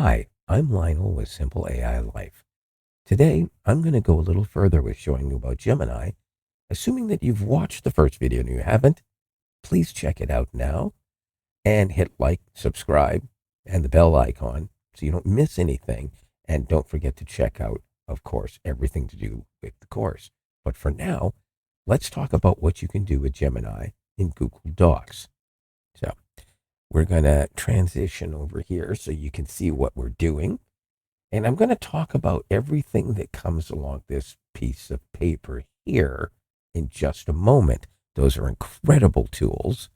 Hi, I'm Lionel with Simple AI Life. Today, I'm going to go a little further with showing you about Gemini. Assuming that you've watched the first video and you haven't, please check it out now and hit like, subscribe, and the bell icon so you don't miss anything. And don't forget to check out, of course, everything to do with the course. But for now, let's talk about what you can do with Gemini in Google Docs. So we're going to transition over here so you can see what we're doing. And I'm going to talk about everything that comes along this piece of paper here in just a moment. Those are incredible tools.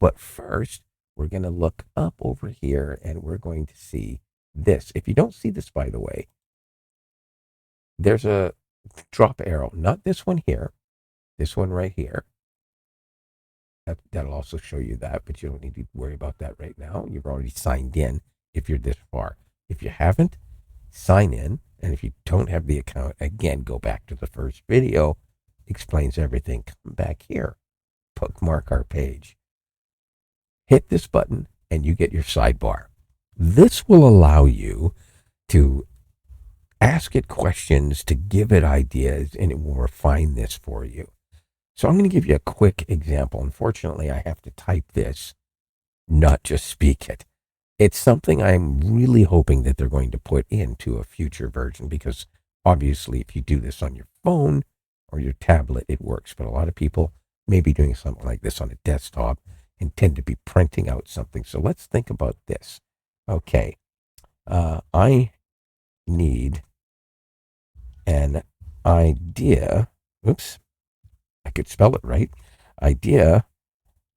But first, we're going to look up over here and we're going to see this. If you don't see this, by the way, there's a drop arrow, not this one here, this one right here. That'll also show you that, but you don't need to worry about that right now. You've already signed in if you're this far. If you haven't, sign in. And if you don't have the account, again, go back to the first video. Explains everything. Come back here. Bookmark our page. Hit this button and you get your sidebar. This will allow you to ask it questions, to give it ideas, and it will refine this for you. So I'm going to give you a quick example. Unfortunately, I have to type this, not just speak it. It's something I'm really hoping that they're going to put into a future version because obviously if you do this on your phone or your tablet, it works. But a lot of people may be doing something like this on a desktop and tend to be printing out something. So let's think about this. Okay, I need an idea. Oops. I could spell it right. Idea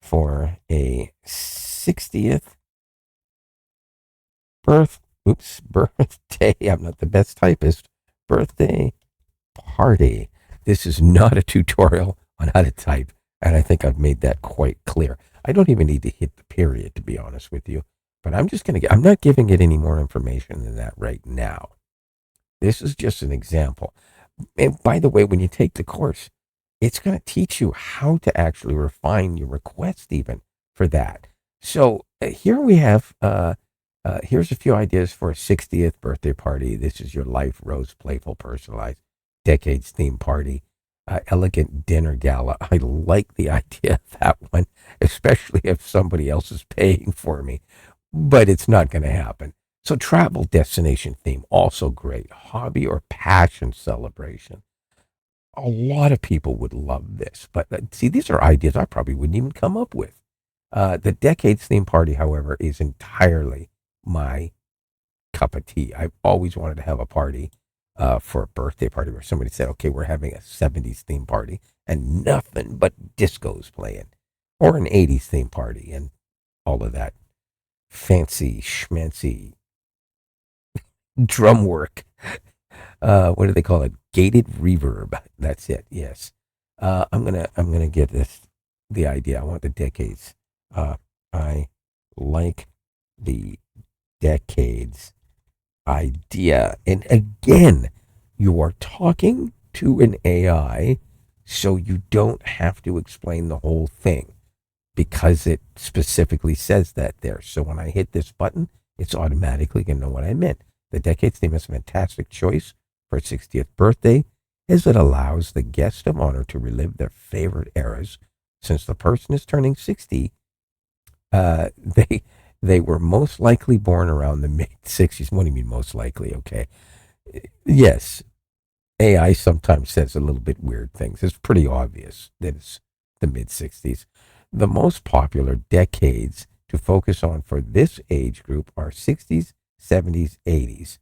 for a 60th birthday. I'm not the best typist. Birthday party. This is not a tutorial on how to type, and I think I've made that quite clear. I don't even need to hit the period, to be honest with you, but I'm not giving it any more information than that right now. This is just an example. And by the way, when you take the course, it's going to teach you how to actually refine your request even for that. So here we have, here's a few ideas for a 60th birthday party. This is your life, rose, playful, personalized, decades theme party, elegant dinner gala. I like the idea of that one, especially if somebody else is paying for me, but it's not going to happen. So travel destination theme, also great. Hobby or passion celebration. A lot of people would love this, but see, these are ideas I probably wouldn't even come up with. The Decades theme party, however, is entirely my cup of tea. I've always wanted to have a party for a birthday party where somebody said, okay, we're having a 70s theme party and nothing but discos playing, or an 80s theme party and all of that fancy schmancy drum work. What do they call it? Gated reverb. That's it. Yes. I'm gonna get the idea. I want the decades. I like the decades idea. And again, you are talking to an AI, so you don't have to explain the whole thing because it specifically says that there. So when I hit this button, it's automatically gonna know what I meant. The decades theme is a fantastic choice for 60th birthday, as it allows the guest of honor to relive their favorite eras. Since the person is turning 60, they were most likely born around the mid-60s. What do you mean most likely? Okay. Yes, AI sometimes says a little bit weird things. It's pretty obvious that it's the mid-60s. The most popular decades to focus on for this age group are 60s, 70s, 80s.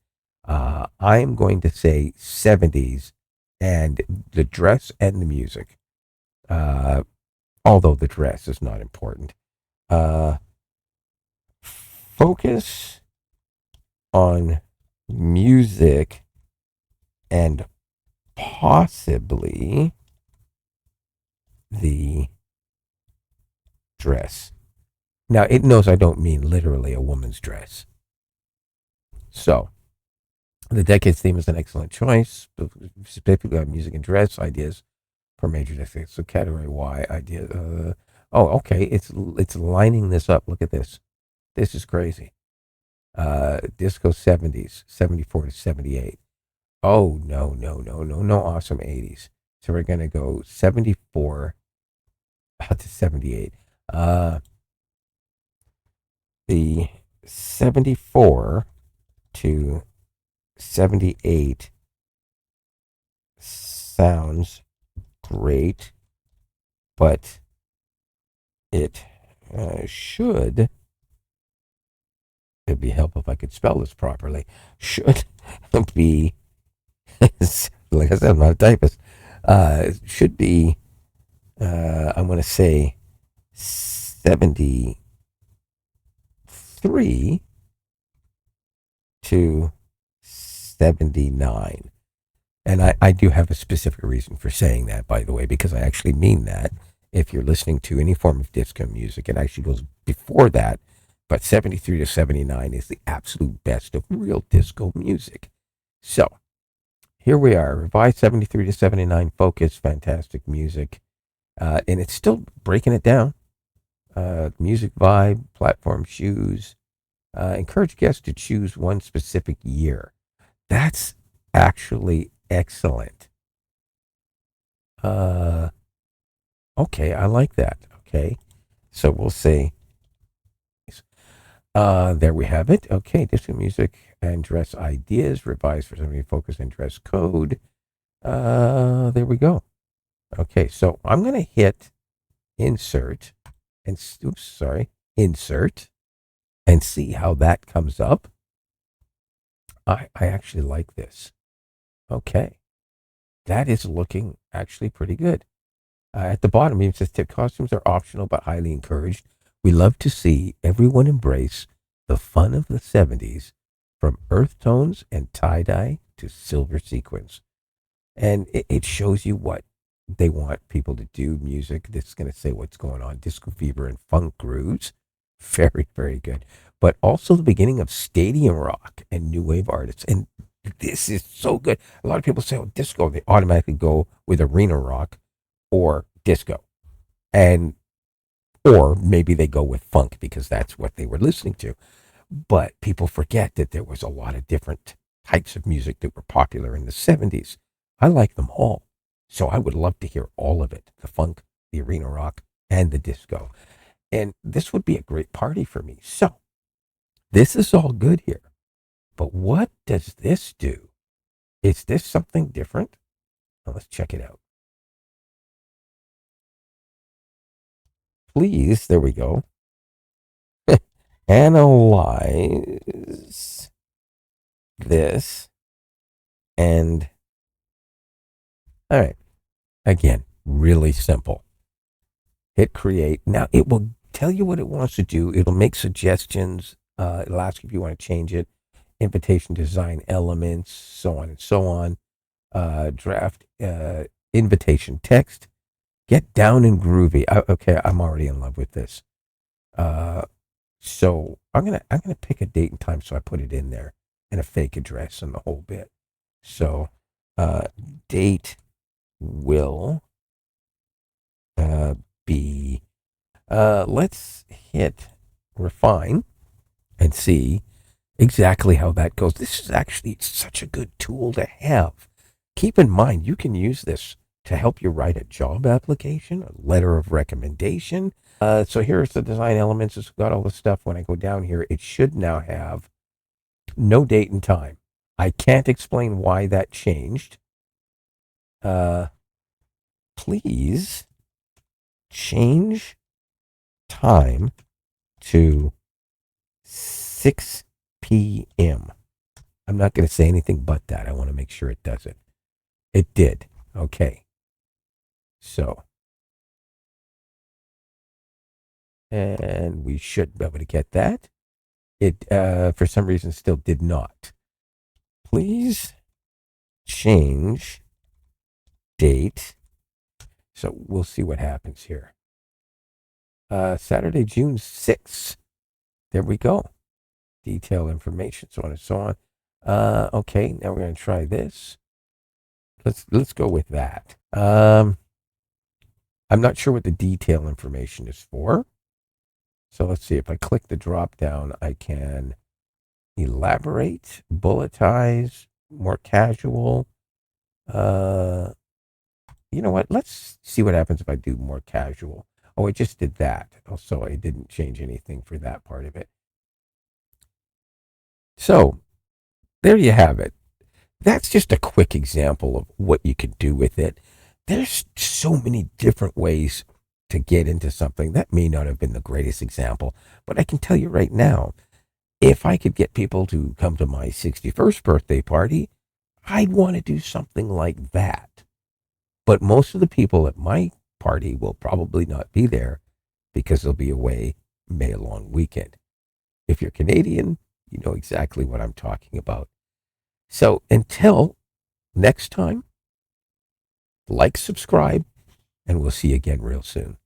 I'm going to say 70s and the dress and the music. Although the dress is not important. Focus on music and possibly the dress. Now, it knows I don't mean literally a woman's dress. So, the Decades theme is an excellent choice, specifically on music and dress ideas for major decades. So, category Y idea. Okay, it's lining this up. Look at this. This is crazy. Disco 70s, 74 to 78. Oh, no, no, no, no, no awesome 80s. So we're going to go 74 to 78. Uh, the 74 to 78 sounds great, but it should, it'd be helpful if I could spell this properly, should be, like I said, I'm not a typist, should be, I'm going to say 73 to 79. And I do have a specific reason for saying that, by the way, because I actually mean that. If you're listening to any form of disco music, it actually goes before that, but 73 to 79 is the absolute best of real disco music. So here we are, revised 73 to 79 focus, fantastic music. And it's still breaking it down. Music vibe, platform shoes. Encourage guests to choose one specific year. That's actually excellent. Okay, I like that. Okay, so we'll say, there we have it. Okay, disco music and dress ideas, revised for somebody focus and dress code. There we go. Okay, so I'm going to hit insert and, oops, sorry, insert and see how that comes up. I actually like this. Okay, that is looking actually pretty good. At the bottom, it says tip costumes are optional but highly encouraged. We love to see everyone embrace the fun of the 70s, from earth tones and tie-dye to silver sequins. And it shows you what they want people to do. Music, this is going to say what's going on. Disco fever and funk grooves. Very, very good. But also the beginning of stadium rock and new wave artists. And this is so good. A lot of people say, oh, disco, they automatically go with arena rock or disco. And or maybe they go with funk because that's what they were listening to. But people forget that there was a lot of different types of music that were popular in the 70s. I like them all. So I would love to hear all of it, the funk, the arena rock, and the disco. And this would be a great party for me. So this is all good here. But what does this do? Is this something different? Well, let's check it out. Please, there we go. Analyze this and, all right, again, really simple. Hit create. Now it will tell you what it wants to do. It'll make suggestions. It'll ask if you want to change it. Invitation design elements, so on and so on. Draft invitation text. Get down and groovy. Okay, I'm already in love with this. So I'm gonna pick a date and time, so I put it in there, and a fake address and the whole bit. So date will be, let's hit refine and see exactly how that goes. This is actually such a good tool to have. Keep in mind, you can use this to help you write a job application, a letter of recommendation. So here's the design elements. It's got all the stuff. When I go down here, it should now have no date and time. I can't explain why that changed. Please change time to 6 p.m. I'm not going to say anything but that. I want to make sure it does it. It did. Okay. So, and we should be able to get that. It, for some reason, still did not. Please change date. So we'll see what happens here. Saturday, June 6th. There we go. Detail information, so on and so on. Okay, now we're going to try this. Let's go with that. I'm not sure what the detail information is for. So let's see. If I click the drop down, I can elaborate, bulletize, more casual. Uh, you know what? Let's see what happens if I do more casual. Oh, I just did that. So I didn't change anything for that part of it. So there you have it. That's just a quick example of what you could do with it. There's so many different ways to get into something. That may not have been the greatest example, but I can tell you right now, if I could get people to come to my 61st birthday party, I'd want to do something like that. But most of the people at my party will probably not be there because they'll be away May long weekend. If you're Canadian, you know exactly what I'm talking about. So until next time, like, subscribe, and we'll see you again real soon.